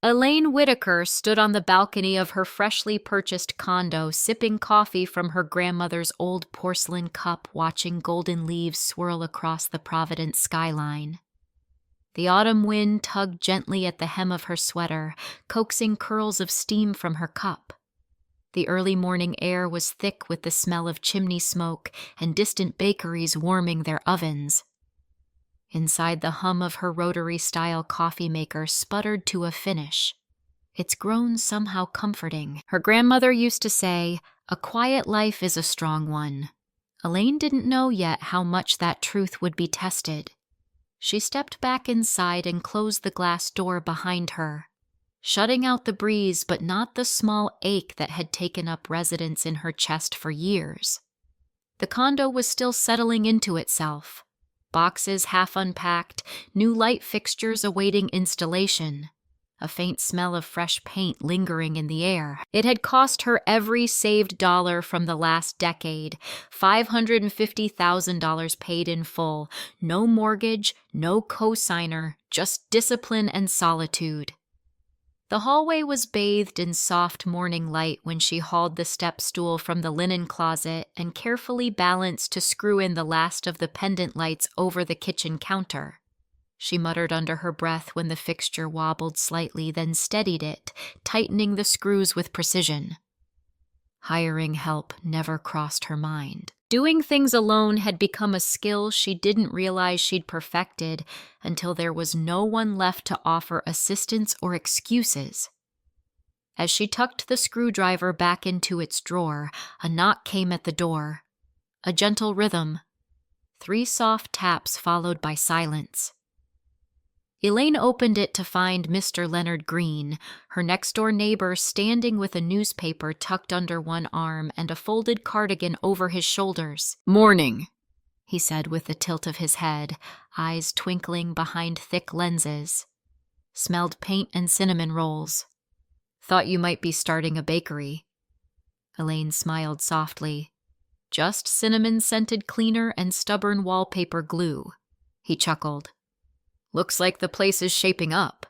Elaine Whitaker stood on the balcony of her freshly purchased condo, sipping coffee from her grandmother's old porcelain cup, watching golden leaves swirl across the Providence skyline. The autumn wind tugged gently at the hem of her sweater, coaxing curls of steam from her cup. The early morning air was thick with the smell of chimney smoke and distant bakeries warming their ovens. Inside, the hum of her rotary-style coffee maker sputtered to a finish. Its groans somehow comforting. Her grandmother used to say, "A quiet life is a strong one." Elaine didn't know yet how much that truth would be tested. She stepped back inside and closed the glass door behind her, shutting out the breeze but not the small ache that had taken up residence in her chest for years. The condo was still settling into itself. Boxes half unpacked, new light fixtures awaiting installation, a faint smell of fresh paint lingering in the air. It had cost her every saved dollar from the last decade, $550,000 paid in full, no mortgage, no cosigner, just discipline and solitude. The hallway was bathed in soft morning light when she hauled the step stool from the linen closet and carefully balanced to screw in the last of the pendant lights over the kitchen counter. She muttered under her breath when the fixture wobbled slightly, then steadied it, tightening the screws with precision. Hiring help never crossed her mind. Doing things alone had become a skill she didn't realize she'd perfected until there was no one left to offer assistance or excuses. As she tucked the screwdriver back into its drawer, a knock came at the door. A gentle rhythm. 3 soft taps followed by silence. Elaine opened it to find Mr. Leonard Green, her next-door neighbor, standing with a newspaper tucked under one arm and a folded cardigan over his shoulders. "Morning," he said with a tilt of his head, eyes twinkling behind thick lenses. "Smelled paint and cinnamon rolls. Thought you might be starting a bakery." Elaine smiled softly. "Just cinnamon-scented cleaner and stubborn wallpaper glue." He chuckled. "Looks like the place is shaping up.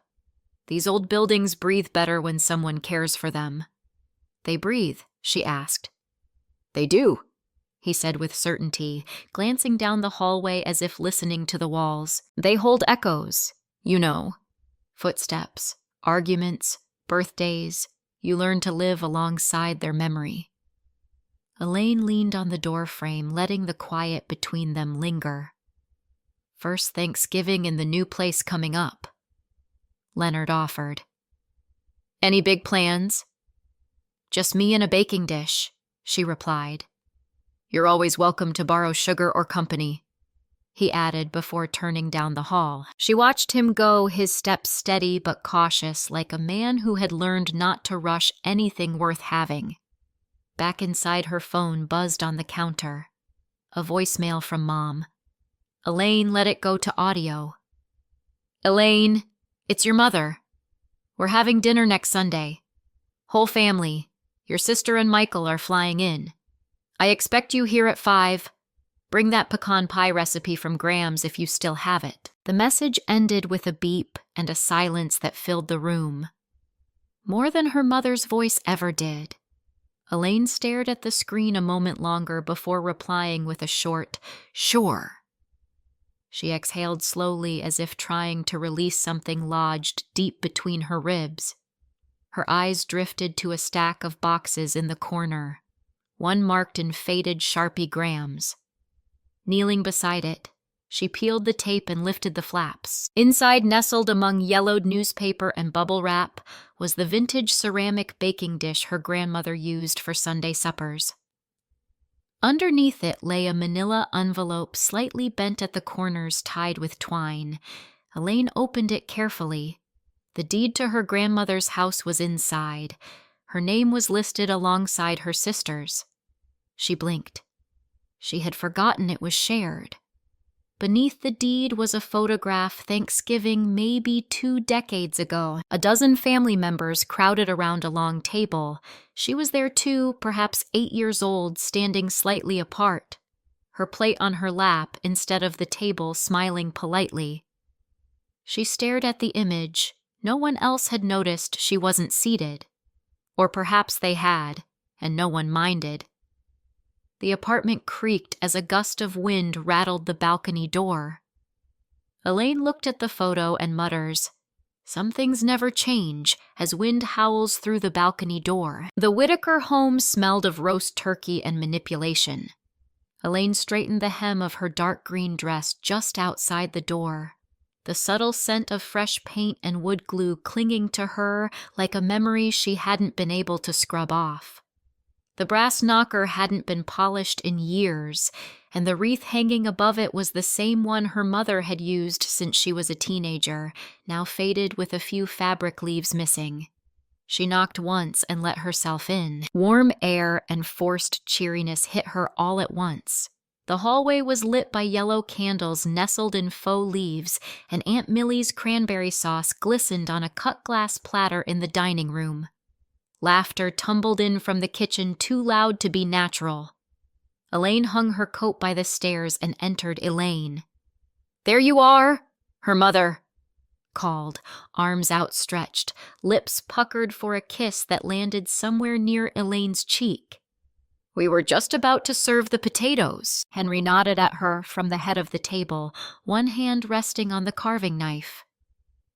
These old buildings breathe better when someone cares for them." "They breathe?" she asked. "They do," he said with certainty, glancing down the hallway as if listening to the walls. "They hold echoes, you know. Footsteps, arguments, birthdays. You learn to live alongside their memory." Elaine leaned on the doorframe, letting the quiet between them linger. "First Thanksgiving in the new place coming up," Leonard offered. "Any big plans?" "Just me and a baking dish," she replied. "You're always welcome to borrow sugar or company," he added before turning down the hall. She watched him go, his steps steady but cautious, like a man who had learned not to rush anything worth having. Back inside, her phone buzzed on the counter. A voicemail from Mom. Elaine let it go to audio. "Elaine, it's your mother. We're having dinner next Sunday. Whole family. Your sister and Michael are flying in. I expect you here at 5. Bring that pecan pie recipe from Graham's if you still have it." The message ended with a beep and a silence that filled the room. More than her mother's voice ever did. Elaine stared at the screen a moment longer before replying with a short, "Sure." She exhaled slowly as if trying to release something lodged deep between her ribs. Her eyes drifted to a stack of boxes in the corner, one marked in faded Sharpie grams. Kneeling beside it, she peeled the tape and lifted the flaps. Inside, nestled among yellowed newspaper and bubble wrap, was the vintage ceramic baking dish her grandmother used for Sunday suppers. Underneath it lay a manila envelope slightly bent at the corners, tied with twine. Elaine opened it carefully. The deed to her grandmother's house was inside. Her name was listed alongside her sister's. She blinked. She had forgotten it was shared. Beneath the deed was a photograph Thanksgiving maybe 2 decades ago. A dozen family members crowded around a long table. She was there too, perhaps 8 years old, standing slightly apart, her plate on her lap instead of the table, smiling politely. She stared at the image, No one else had noticed she wasn't seated. Or perhaps they had, and no one minded. The apartment creaked as a gust of wind rattled the balcony door. Elaine looked at the photo and mutters, "Some things never change," as wind howls through the balcony door. The Whitaker home smelled of roast turkey and manipulation. Elaine straightened the hem of her dark green dress just outside the door, the subtle scent of fresh paint and wood glue clinging to her like a memory she hadn't been able to scrub off. The brass knocker hadn't been polished in years, and the wreath hanging above it was the same one her mother had used since she was a teenager, now faded with a few fabric leaves missing. She knocked once and let herself in. Warm air and forced cheeriness hit her all at once. The hallway was lit by yellow candles nestled in faux leaves, and Aunt Millie's cranberry sauce glistened on a cut glass platter in the dining room. Laughter tumbled in from the kitchen too loud to be natural. Elaine hung her coat by the stairs and entered Elaine. "There you are!" her mother called, arms outstretched, lips puckered for a kiss that landed somewhere near Elaine's cheek. "We were just about to serve the potatoes." Henry nodded at her from the head of the table, one hand resting on the carving knife.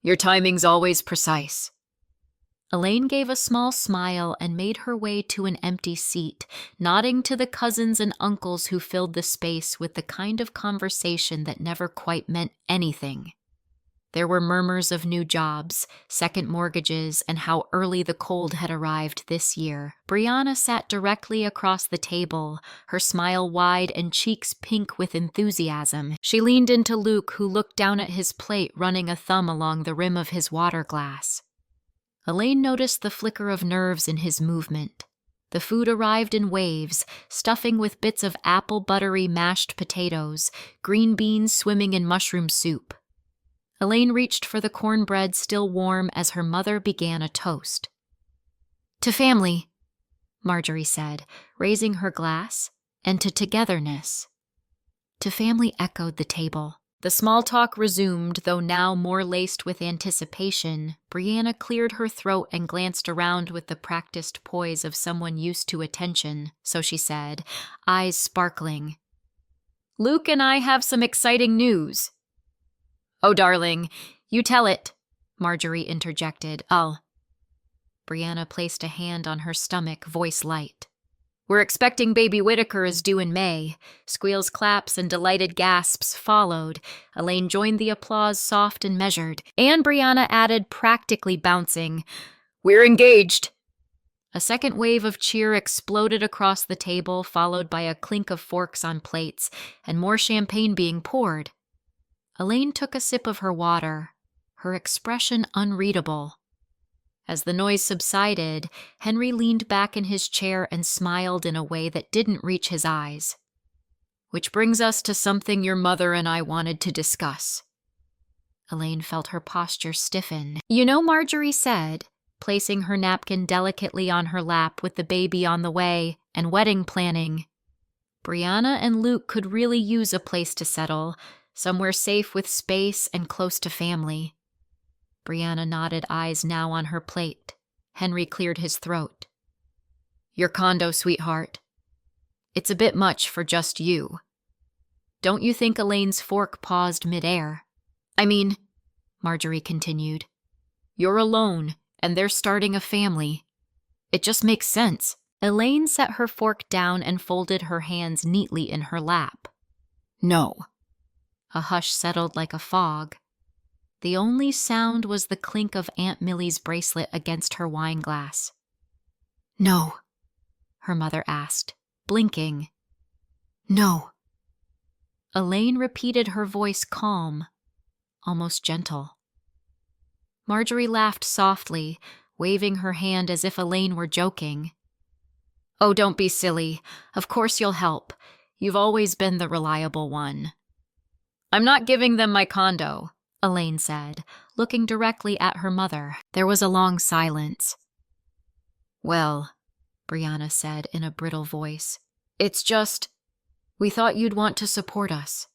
"Your timing's always precise." Elaine gave a small smile and made her way to an empty seat, nodding to the cousins and uncles who filled the space with the kind of conversation that never quite meant anything. There were murmurs of new jobs, second mortgages, and how early the cold had arrived this year. Brianna sat directly across the table, her smile wide and cheeks pink with enthusiasm. She leaned into Luke, who looked down at his plate, running a thumb along the rim of his water glass. Elaine noticed the flicker of nerves in his movement. The food arrived in waves, stuffing with bits of apple buttery mashed potatoes, green beans swimming in mushroom soup. Elaine reached for the cornbread still warm as her mother began a toast. "To family," Marjorie said, raising her glass, "and to togetherness." "To family" echoed the table. The small talk resumed, though now more laced with anticipation. Brianna cleared her throat and glanced around with the practiced poise of someone used to attention, so she said, eyes sparkling, "Luke and I have some exciting news." "Oh, darling, you tell it," Marjorie interjected. Brianna placed a hand on her stomach, voice light. "We're expecting baby Whitaker is due in May." Squeals, claps, and delighted gasps followed. Elaine joined the applause, soft and measured. And Brianna added, practically bouncing, "We're engaged." A second wave of cheer exploded across the table, followed by a clink of forks on plates, and more champagne being poured. Elaine took a sip of her water, her expression unreadable. As the noise subsided, Henry leaned back in his chair and smiled in a way that didn't reach his eyes. "Which brings us to something your mother and I wanted to discuss." Elaine felt her posture stiffen. "You know," Marjorie said, placing her napkin delicately on her lap with the baby on the way, "and wedding planning. Brianna and Luke could really use a place to settle, somewhere safe with space and close to family." Brianna nodded, eyes now on her plate. Henry cleared his throat. "Your condo, sweetheart. It's a bit much for just you. Don't you think?" Elaine's fork paused midair. "I mean," Marjorie continued, "you're alone, and they're starting a family. It just makes sense." Elaine set her fork down and folded her hands neatly in her lap. "No." A hush settled like a fog. The only sound was the clink of Aunt Millie's bracelet against her wine glass. "No," her mother asked, blinking. "No." Elaine repeated, her voice calm, almost gentle. Marjorie laughed softly, waving her hand as if Elaine were joking. "Oh, don't be silly. Of course you'll help. You've always been the reliable one." "I'm not giving them my condo," Elaine said, looking directly at her mother. There was a long silence. "Well," Brianna said in a brittle voice, "it's just, we thought you'd want to support us."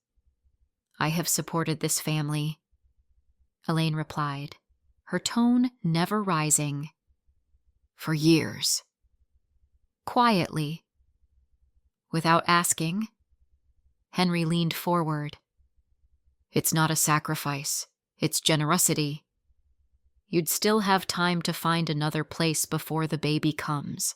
"I have supported this family," Elaine replied, her tone never rising. For years. Quietly. Without asking, Henry leaned forward. It's not a sacrifice. It's generosity. You'd still have time to find another place before the baby comes.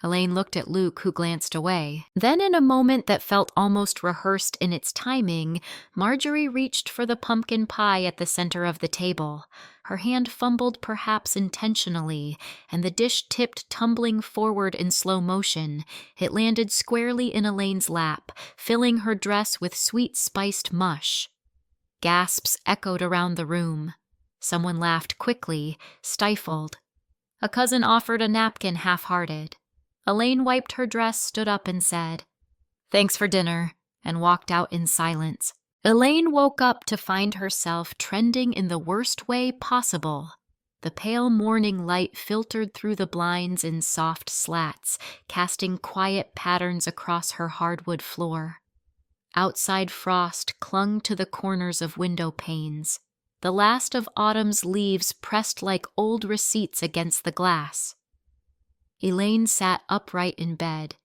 Elaine looked at Luke, who glanced away. Then, in a moment that felt almost rehearsed in its timing, Marjorie reached for the pumpkin pie at the center of the table. Her hand fumbled, perhaps intentionally, and the dish tipped, tumbling forward in slow motion. It landed squarely in Elaine's lap, filling her dress with sweet spiced mush. Gasps echoed around the room. Someone laughed quickly, stifled. A cousin offered a napkin half-hearted. Elaine wiped her dress, stood up and said, "Thanks for dinner," and walked out in silence. Elaine woke up to find herself trending in the worst way possible. The pale morning light filtered through the blinds in soft slats, casting quiet patterns across her hardwood floor. Outside frost clung to the corners of window panes. The last of autumn's leaves pressed like old receipts against the glass. Elaine sat upright in bed,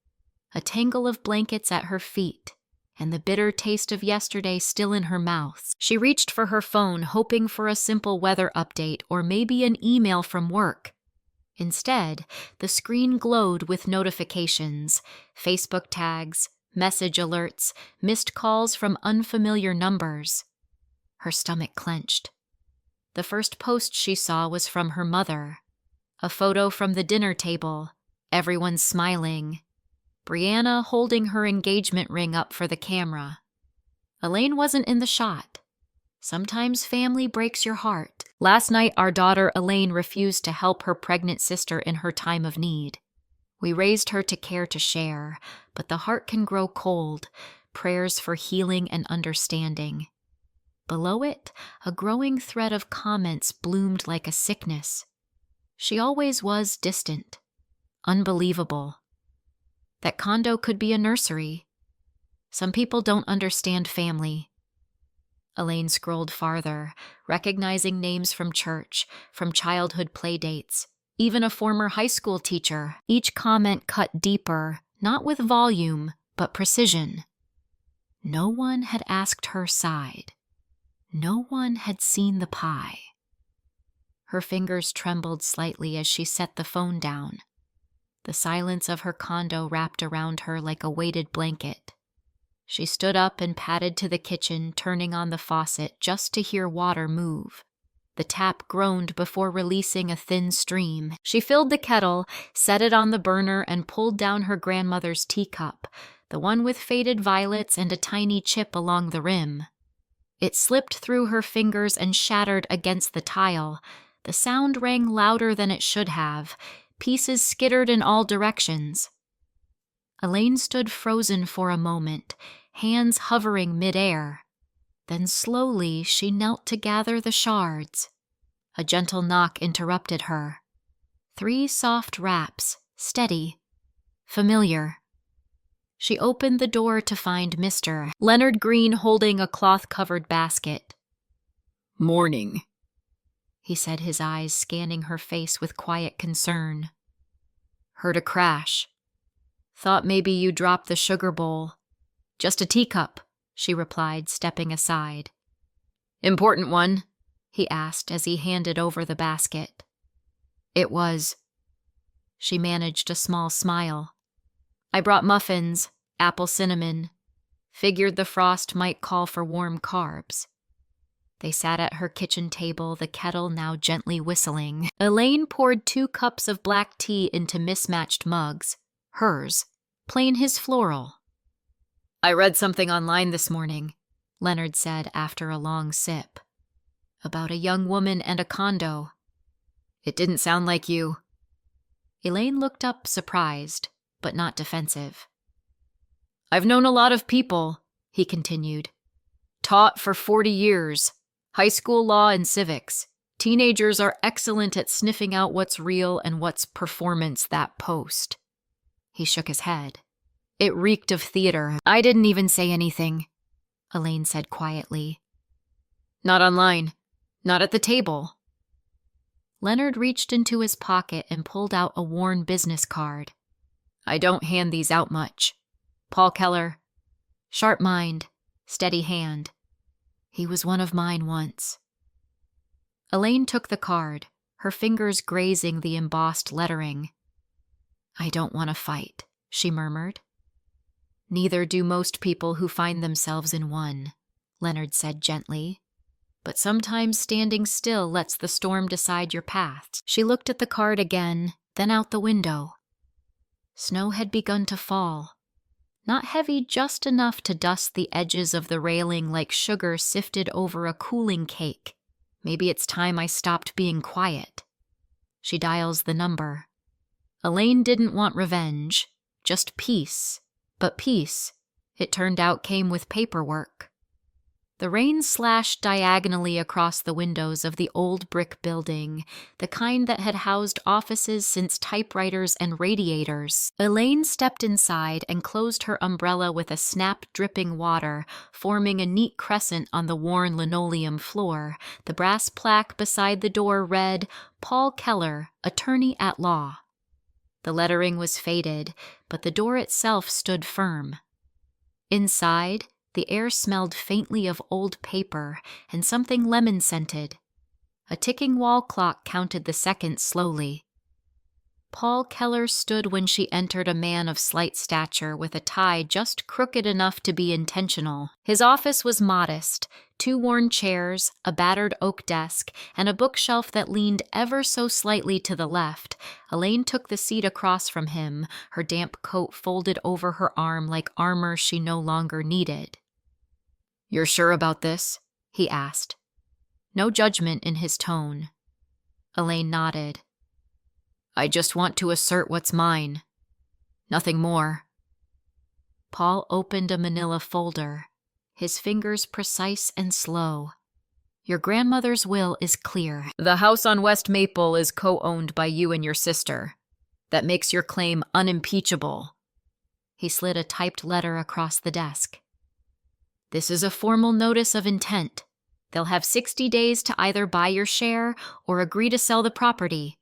a tangle of blankets at her feet, and the bitter taste of yesterday still in her mouth. She reached for her phone, hoping for a simple weather update or maybe an email from work. Instead, the screen glowed with notifications, Facebook tags, message alerts, missed calls from unfamiliar numbers. Her stomach clenched. The first post she saw was from her mother. A photo from the dinner table, everyone smiling. Brianna holding her engagement ring up for the camera. Elaine wasn't in the shot. Sometimes family breaks your heart. Last night, our daughter Elaine refused to help her pregnant sister in her time of need. We raised her to care to share, but the heart can grow cold, prayers for healing and understanding. Below it, a growing thread of comments bloomed like a sickness. She always was distant, unbelievable. That condo could be a nursery. Some people don't understand family. Elaine scrolled farther, recognizing names from church, from childhood playdates, even a former high school teacher. Each comment cut deeper, not with volume, but precision. No one had asked her side. No one had seen the pie. Her fingers trembled slightly as she set the phone down. The silence of her condo wrapped around her like a weighted blanket. She stood up and padded to the kitchen, turning on the faucet just to hear water move. The tap groaned before releasing a thin stream. She filled the kettle, set it on the burner, and pulled down her grandmother's teacup, the one with faded violets and a tiny chip along the rim. It slipped through her fingers and shattered against the tile. The sound rang louder than it should have. Pieces skittered in all directions. Elaine stood frozen for a moment, hands hovering midair. Then slowly she knelt to gather the shards. A gentle knock interrupted her. 3 soft raps, steady, familiar. She opened the door to find Mr. Leonard Green holding a cloth-covered basket. "Morning," he said, his eyes scanning her face with quiet concern. "Heard a crash. Thought maybe you dropped the sugar bowl." "Just a teacup," she replied, stepping aside. "Important one?" he asked as he handed over the basket. "It was." She managed a small smile. "I brought muffins, apple cinnamon. Figured the frost might call for warm carbs." They sat at her kitchen table, the kettle now gently whistling. Elaine poured 2 cups of black tea into mismatched mugs. Hers, plain his floral. "I read something online this morning," Leonard said after a long sip. "About a young woman and a condo. It didn't sound like you." Elaine looked up, surprised, but not defensive. "I've known a lot of people," he continued. "Taught for 40 years. High school law and civics. Teenagers are excellent at sniffing out what's real and what's performance that post." He shook his head. "It reeked of theater. I didn't even say anything," Elaine said quietly. "Not online. Not at the table." Leonard reached into his pocket and pulled out a worn business card. I don't hand these out much. Paul Keller. Sharp mind, steady hand. He was one of mine once. Elaine took the card, her fingers grazing the embossed lettering. I don't want to fight, she murmured. Neither do most people who find themselves in one, Leonard said gently. But sometimes standing still lets the storm decide your path. She looked at the card again, then out the window. Snow had begun to fall. Not heavy, just enough to dust the edges of the railing like sugar sifted over a cooling cake. Maybe it's time I stopped being quiet. She dials the number. Elaine didn't want revenge, just peace. But peace, it turned out, came with paperwork. The rain slashed diagonally across the windows of the old brick building, the kind that had housed offices since typewriters and radiators. Elaine stepped inside and closed her umbrella with a snap dripping water, forming a neat crescent on the worn linoleum floor. The brass plaque beside the door read, Paul Keller, Attorney at Law. The lettering was faded, but the door itself stood firm. Inside, the air smelled faintly of old paper and something lemon-scented. A ticking wall clock counted the seconds slowly. Paul Keller stood when she entered, a man of slight stature with a tie just crooked enough to be intentional. His office was modest, 2 worn chairs, a battered oak desk, and a bookshelf that leaned ever so slightly to the left. Elaine took the seat across from him, her damp coat folded over her arm like armor she no longer needed. "You're sure about this?" he asked. No judgment in his tone. Elaine nodded. "I just want to assert what's mine. Nothing more." Paul opened a manila folder, his fingers precise and slow. "Your grandmother's will is clear. The house on West Maple is co-owned by you and your sister. That makes your claim unimpeachable." He slid a typed letter across the desk. "This is a formal notice of intent. They'll have 60 days to either buy your share or agree to sell the property."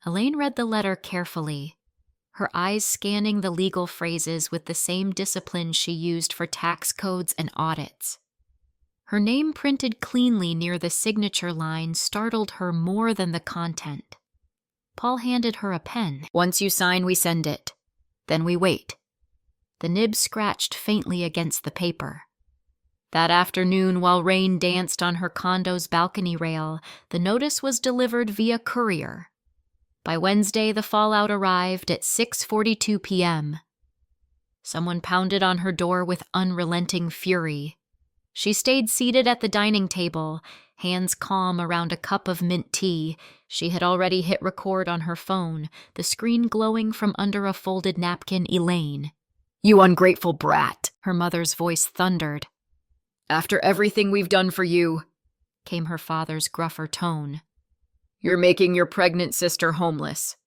Elaine read the letter carefully, her eyes scanning the legal phrases with the same discipline she used for tax codes and audits. Her name printed cleanly near the signature line startled her more than the content. Paul handed her a pen. "Once you sign, we send it. Then we wait." The nib scratched faintly against the paper. That afternoon, while rain danced on her condo's balcony rail, the notice was delivered via courier. By Wednesday, the fallout arrived at 6:42 p.m. Someone pounded on her door with unrelenting fury. She stayed seated at the dining table, hands calm around a cup of mint tea. She had already hit record on her phone, the screen glowing from under a folded napkin. "Elaine." "You ungrateful brat," her mother's voice thundered. "After everything we've done for you," came her father's gruffer tone. "You're making your pregnant sister homeless."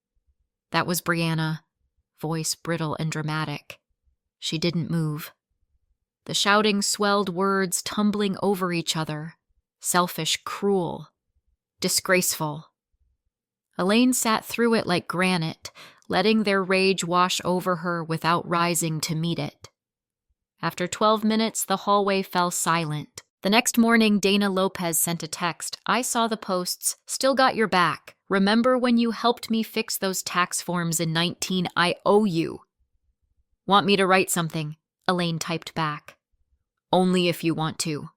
That was Brianna, voice brittle and dramatic. She didn't move. The shouting swelled words tumbling over each other. Selfish, cruel, disgraceful. Elaine sat through it like granite, letting their rage wash over her without rising to meet it. After 12 minutes, the hallway fell silent. The next morning, Dana Lopez sent a text. "I saw the posts. Still got your back. Remember when you helped me fix those tax forms in 19? I owe you." "Want me to write something?" Elaine typed back. "Only if you want to."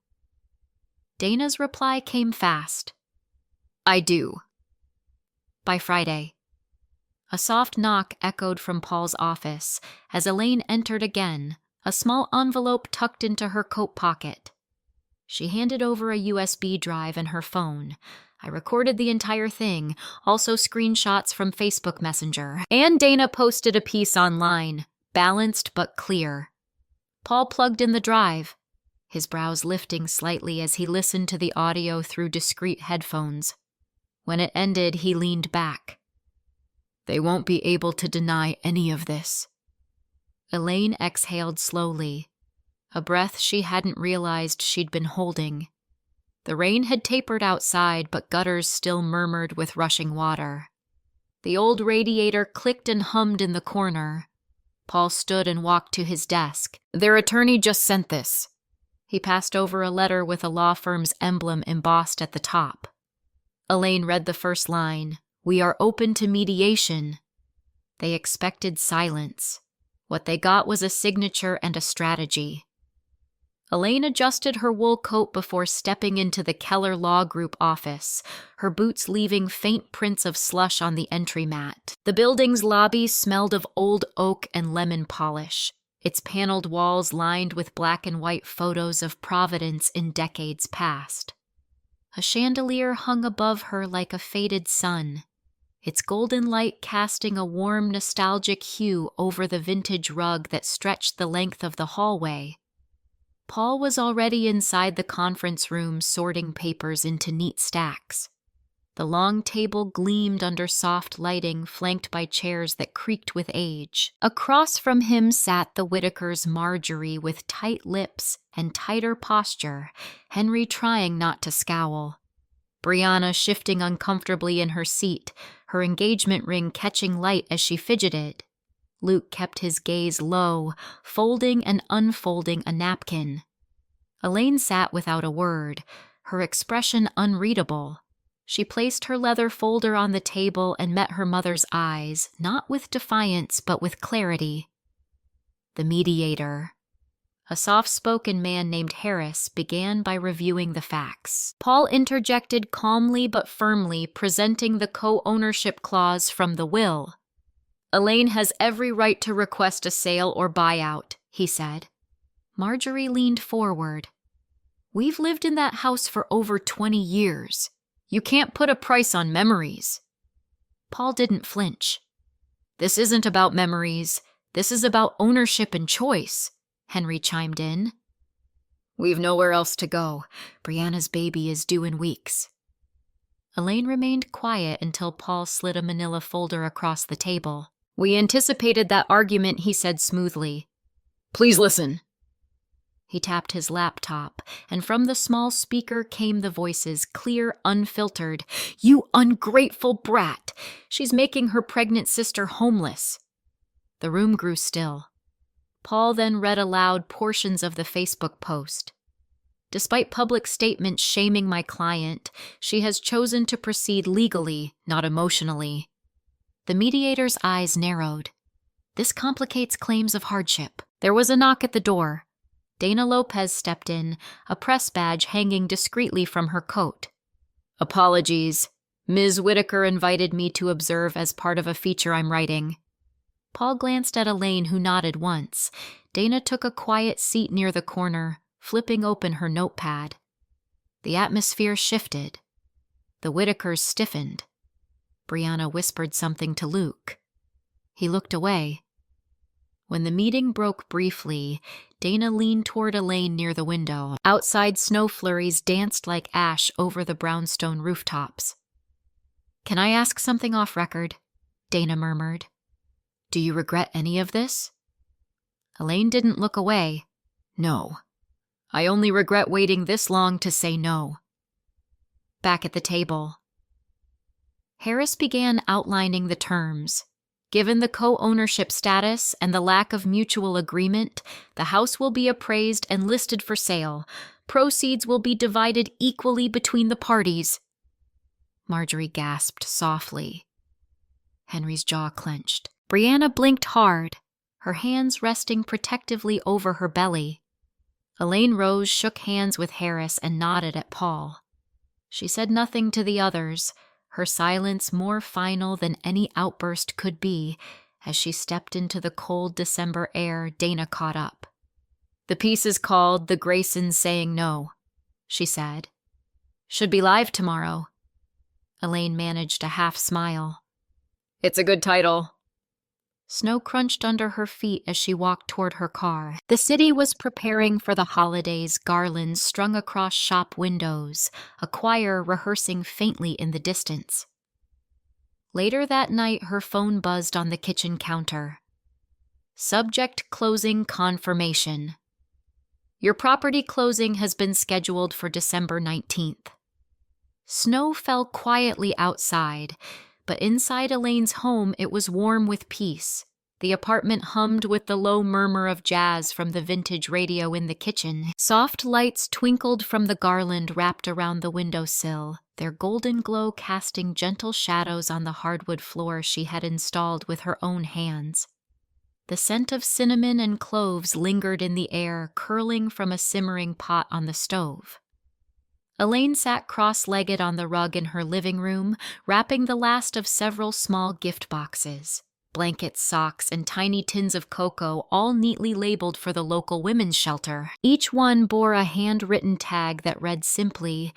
Dana's reply came fast. "I do." By Friday. A soft knock echoed from Paul's office as Elaine entered again, a small envelope tucked into her coat pocket. She handed over a USB drive and her phone. "I recorded the entire thing, also screenshots from Facebook Messenger. And Dana posted a piece online, balanced but clear." Paul plugged in the drive, his brows lifting slightly as he listened to the audio through discreet headphones. When it ended, he leaned back. "They won't be able to deny any of this." Elaine exhaled slowly, a breath she hadn't realized she'd been holding. The rain had tapered outside, but gutters still murmured with rushing water. The old radiator clicked and hummed in the corner. Paul stood and walked to his desk. "Their attorney just sent this." He passed over a letter with a law firm's emblem embossed at the top. Elaine read the first line. "We are open to mediation." They expected silence. What they got was a signature and a strategy. Elaine adjusted her wool coat before stepping into the Keller Law Group office, her boots leaving faint prints of slush on the entry mat. The building's lobby smelled of old oak and lemon polish, its paneled walls lined with black and white photos of Providence in decades past. A chandelier hung above her like a faded sun, its golden light casting a warm, nostalgic hue over the vintage rug that stretched the length of the hallway. Paul was already inside the conference room sorting papers into neat stacks. The long table gleamed under soft lighting flanked by chairs that creaked with age. Across from him sat the Whitakers' Marjorie with tight lips and tighter posture, Henry trying not to scowl. Brianna shifting uncomfortably in her seat, her engagement ring catching light as she fidgeted. Luke kept his gaze low, folding and unfolding a napkin. Elaine sat without a word, her expression unreadable. She placed her leather folder on the table and met her mother's eyes, not with defiance but with clarity. The mediator. A soft-spoken man named Harris began by reviewing the facts. Paul interjected calmly but firmly, presenting the co-ownership clause from the will. "Elaine has every right to request a sale or buyout," he said. Marjorie leaned forward. "We've lived in that house for over 20 years. You can't put a price on memories." Paul didn't flinch. "This isn't about memories. This is about ownership and choice," Henry chimed in. "We've nowhere else to go. Brianna's baby is due in weeks." Elaine remained quiet until Paul slid a manila folder across the table. "We anticipated that argument," he said smoothly. "Please listen." He tapped his laptop, and from the small speaker came the voices, clear, unfiltered. "You ungrateful brat! She's making her pregnant sister homeless." The room grew still. Paul then read aloud portions of the Facebook post. "Despite public statements shaming my client, she has chosen to proceed legally, not emotionally." The mediator's eyes narrowed. This complicates claims of hardship. There was a knock at the door. Dana Lopez stepped in, a press badge hanging discreetly from her coat. "Apologies. Ms. Whitaker invited me to observe as part of a feature I'm writing." Paul glanced at Elaine, who nodded once. Dana took a quiet seat near the corner, flipping open her notepad. The atmosphere shifted. The Whitakers stiffened. Brianna whispered something to Luke. He looked away. When the meeting broke briefly, Dana leaned toward Elaine near the window. Outside, snow flurries danced like ash over the brownstone rooftops. "Can I ask something off record?" Dana murmured. "Do you regret any of this?" Elaine didn't look away. "No. I only regret waiting this long to say no." Back at the table, Harris began outlining the terms. Given the co-ownership status and the lack of mutual agreement, the house will be appraised and listed for sale. Proceeds will be divided equally between the parties. Marjorie gasped softly. Henry's jaw clenched. Brianna blinked hard, her hands resting protectively over her belly. Elaine Rose shook hands with Harris and nodded at Paul. She said nothing to the others, her silence more final than any outburst could be. As she stepped into the cold December air, Dana caught up. "The piece is called The Graysons Saying No," she said. "Should be live tomorrow." Elaine managed a half smile. "It's a good title." Snow crunched under her feet as she walked toward her car. The city was preparing for the holidays, garlands strung across shop windows, a choir rehearsing faintly in the distance. Later that night, her phone buzzed on the kitchen counter. Subject closing confirmation. Your property closing has been scheduled for December 19th. Snow fell quietly outside, but inside Elaine's home it was warm with peace. The apartment hummed with the low murmur of jazz from the vintage radio in the kitchen. Soft lights twinkled from the garland wrapped around the windowsill, their golden glow casting gentle shadows on the hardwood floor she had installed with her own hands. The scent of cinnamon and cloves lingered in the air, curling from a simmering pot on the stove. Elaine sat cross-legged on the rug in her living room, wrapping the last of several small gift boxes. Blankets, socks, and tiny tins of cocoa, all neatly labeled for the local women's shelter. Each one bore a handwritten tag that read simply,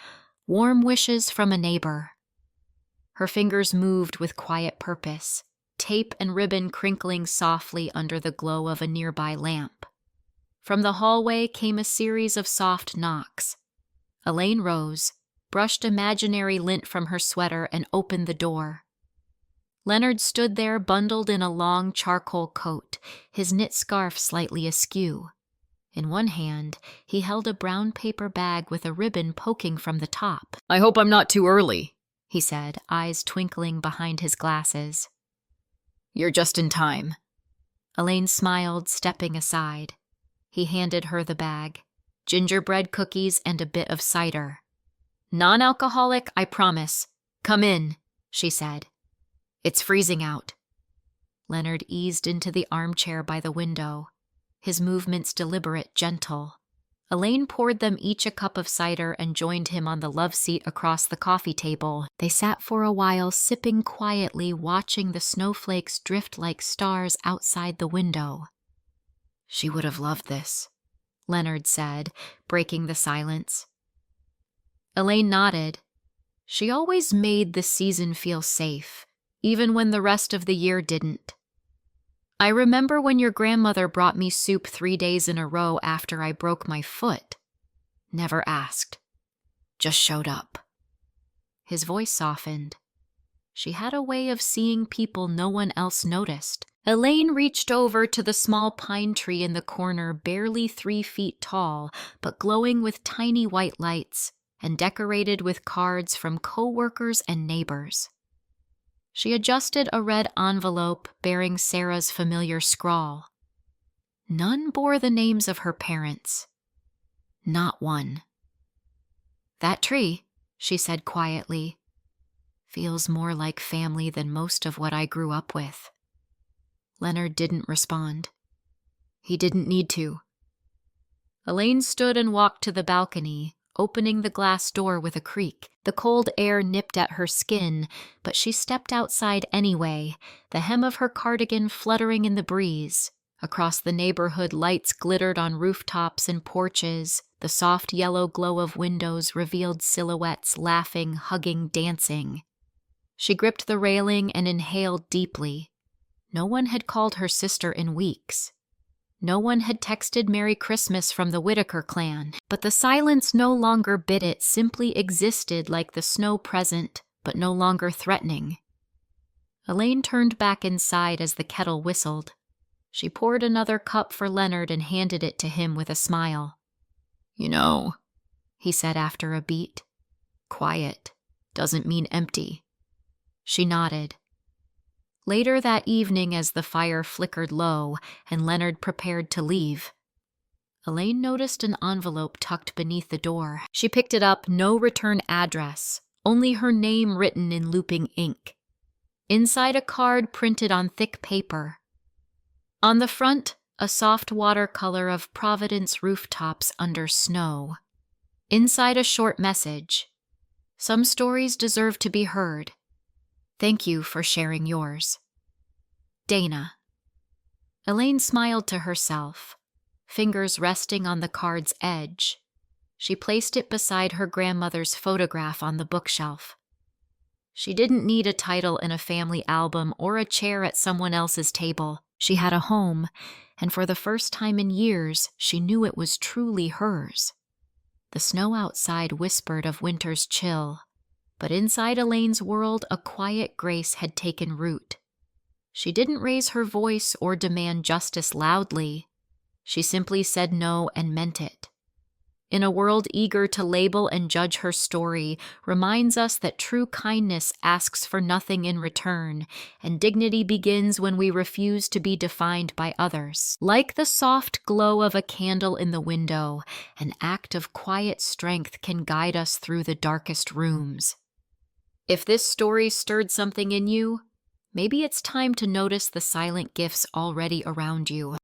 "Warm wishes from a neighbor." Her fingers moved with quiet purpose, tape and ribbon crinkling softly under the glow of a nearby lamp. From the hallway came a series of soft knocks. Elaine rose, brushed imaginary lint from her sweater, and opened the door. Leonard stood there bundled in a long charcoal coat, his knit scarf slightly askew. In one hand, he held a brown paper bag with a ribbon poking from the top. "I hope I'm not too early," he said, eyes twinkling behind his glasses. "You're just in time." Elaine smiled, stepping aside. He handed her the bag, gingerbread cookies and a bit of cider. "Non-alcoholic, I promise. Come in," she said. "It's freezing out." Leonard eased into the armchair by the window, his movements deliberate, gentle. Elaine poured them each a cup of cider and joined him on the love seat across the coffee table. They sat for a while, sipping quietly, watching the snowflakes drift like stars outside the window. "She would have loved this," Leonard said, breaking the silence. Elaine nodded. She always made the season feel safe, even when the rest of the year didn't. "I remember when your grandmother brought me soup 3 days in a row after I broke my foot. Never asked. Just showed up." His voice softened. She had a way of seeing people no one else noticed. Elaine reached over to the small pine tree in the corner, barely 3 feet tall, but glowing with tiny white lights, and decorated with cards from co-workers and neighbors. She adjusted a red envelope bearing Sarah's familiar scrawl. None bore the names of her parents. Not one. "That tree," she said quietly, "feels more like family than most of what I grew up with." Leonard didn't respond. He didn't need to. Elaine stood and walked to the balcony, opening the glass door with a creak. The cold air nipped at her skin, but she stepped outside anyway, the hem of her cardigan fluttering in the breeze. Across the neighborhood, lights glittered on rooftops and porches. The soft yellow glow of windows revealed silhouettes laughing, hugging, dancing. She gripped the railing and inhaled deeply. No one had called her sister in weeks. No one had texted Merry Christmas from the Whitaker clan, but the silence no longer bid it, simply existed like the snow present, but no longer threatening. Elaine turned back inside as the kettle whistled. She poured another cup for Leonard and handed it to him with a smile. "You know," he said after a beat, "quiet doesn't mean empty." She nodded. Later that evening, as the fire flickered low and Leonard prepared to leave, Elaine noticed an envelope tucked beneath the door. She picked it up, no return address, only her name written in looping ink. Inside, a card printed on thick paper. On the front, a soft watercolor of Providence rooftops under snow. Inside, a short message. "Some stories deserve to be heard. Thank you for sharing yours. Dana." Elaine smiled to herself, fingers resting on the card's edge. She placed it beside her grandmother's photograph on the bookshelf. She didn't need a title in a family album or a chair at someone else's table. She had a home, and for the first time in years, she knew it was truly hers. The snow outside whispered of winter's chill, but inside Elaine's world, a quiet grace had taken root. She didn't raise her voice or demand justice loudly. She simply said no and meant it. in a world eager to label and judge her story, reminds us that true kindness asks for nothing in return, and dignity begins when we refuse to be defined by others. Like the soft glow of a candle in the window, an act of quiet strength can guide us through the darkest rooms. If this story stirred something in you, maybe it's time to notice the silent gifts already around you.